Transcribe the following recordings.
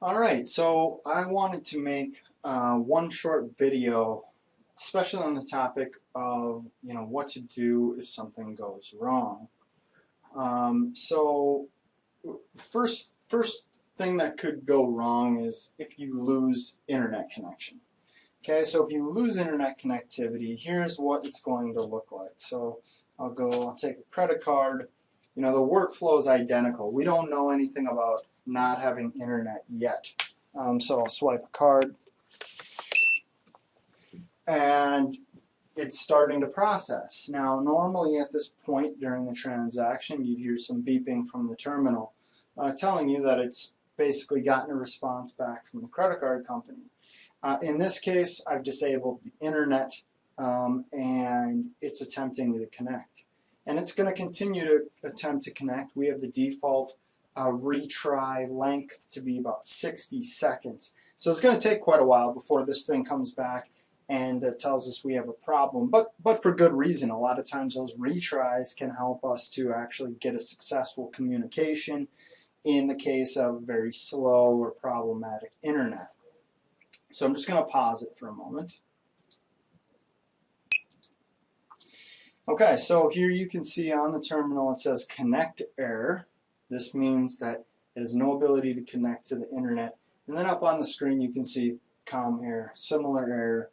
Alright, so I wanted to make one short video, especially on the topic of what to do if something goes wrong. So first thing that could go wrong is if you lose internet connection. Okay, so if you lose internet connectivity, here's what it's going to look like. So I'll take a credit card. The workflow is identical. We don't know anything about not having internet yet. So I'll swipe a card, and it's starting to process. Now, normally at this point during the transaction, you'd hear some beeping from the terminal telling you that it's basically gotten a response back from the credit card company. In this case, I've disabled the internet, and it's attempting to connect. And it's going to continue to attempt to connect. We have the default retry length to be about 60 seconds. So it's going to take quite a while before this thing comes back and tells us we have a problem, but for good reason. A lot of times those retries can help us to actually get a successful communication in the case of very slow or problematic internet. So I'm just going to pause it for a moment. Okay, so here you can see on the terminal it says connect error. This means that it has no ability to connect to the internet. And then up on the screen you can see COM error, similar error.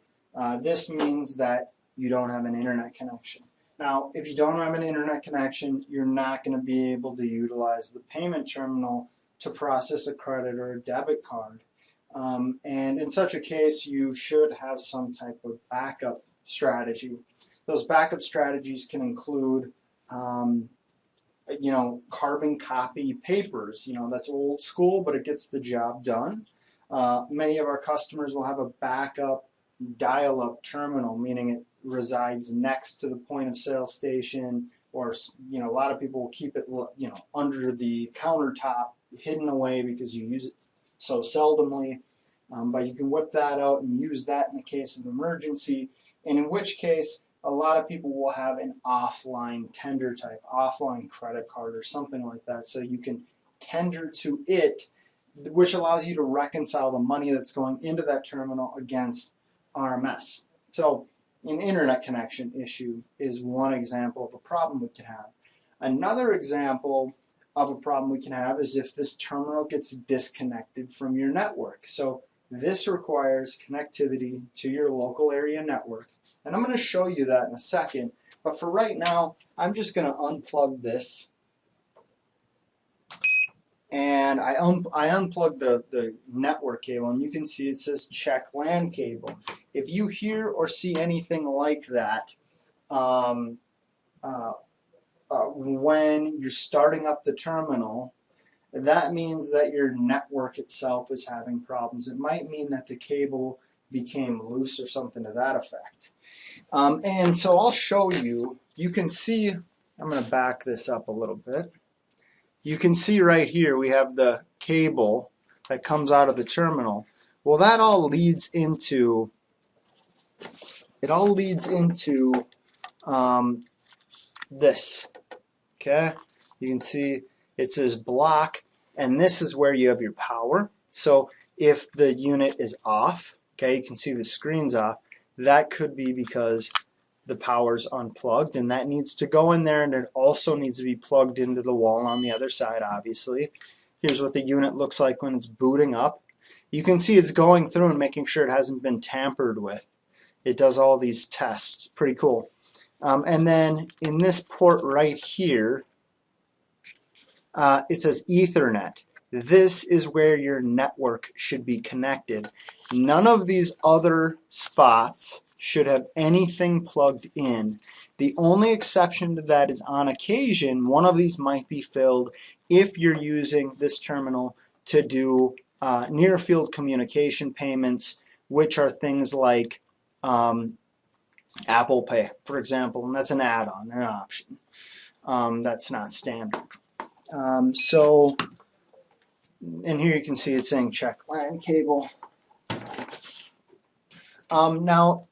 This means that you don't have an internet connection. Now, if you don't have an internet connection, you're not going to be able to utilize the payment terminal to process a credit or a debit card. And in such a case, you should have some type of backup strategy. Those backup strategies can include carbon copy papers. That's old school, but it gets the job done. Many of our customers will have a backup dial-up terminal, meaning it resides next to the point of sale station, or a lot of people will keep it under the countertop, hidden away because you use it so seldomly. But you can whip that out and use that in the case of emergency, and in which case a lot of people will have an offline tender type, offline credit card or something like that, so you can tender to it, which allows you to reconcile the money that's going into that terminal against RMS. So an internet connection issue is one example of a problem we can have. Another example of a problem we can have is if this terminal gets disconnected from your network. So this requires connectivity to your local area network. And I'm going to show you that in a second. But for right now, I'm just going to unplug this. And I unplug the network cable, and you can see it says check LAN cable. If you hear or see anything like that when you're starting up the terminal, that means that your network itself is having problems. It might mean that the cable became loose or something to that effect. And so I'll show you. You can see, I'm going to back this up a little bit. You can see right here we have the cable that comes out of the terminal. Well, that all leads into this. Okay, you can see it says block, and this is where you have your power. So if the unit is off, okay, you can see the screen's off. That could be because the power's unplugged, and that needs to go in there, and it also needs to be plugged into the wall on the other side, obviously. Here's what the unit looks like when it's booting up. You can see it's going through and making sure it hasn't been tampered with. It does all these tests. Pretty cool. And then in this port right here, it says Ethernet. This is where your network should be connected. None of these other spots should have anything plugged in. The only exception to that is on occasion one of these might be filled if you're using this terminal to do near field communication payments, which are things like Apple Pay, for example, and that's an add-on, an option. That's not standard. And here you can see it's saying check LAN cable. Now,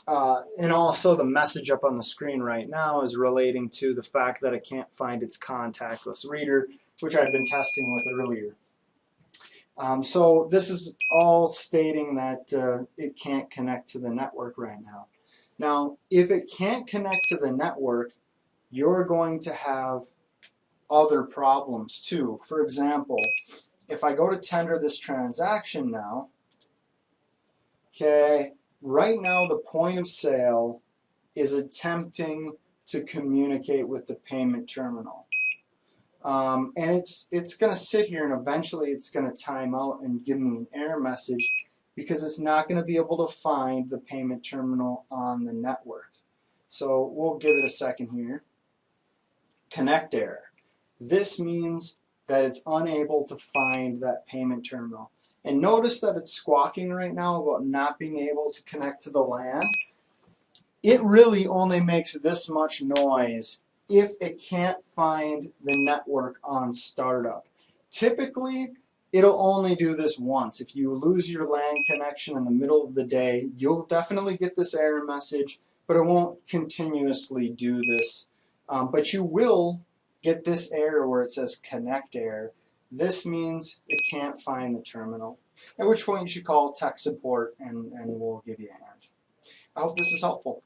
and also the message up on the screen right now is relating to the fact that it can't find its contactless reader. which I've been testing with earlier. So this is all stating that it can't connect to the network right now. Now, if it can't connect to the network, you're going to have other problems too. For example, if I go to tender this transaction now, okay, right now the point of sale is attempting to communicate with the payment terminal. And it's going to sit here and eventually it's going to time out and give me an error message because it's not going to be able to find the payment terminal on the network. So we'll give it a second here. Connect error. This means that it's unable to find that payment terminal. And notice that it's squawking right now about not being able to connect to the LAN. It really only makes this much noise if it can't find the network on startup. Typically, it'll only do this once. If you lose your LAN connection in the middle of the day, you'll definitely get this error message, but it won't continuously do this. But you will get this error where it says connect error. This means it can't find the terminal, at which point you should call tech support and we'll give you a hand. I hope this is helpful.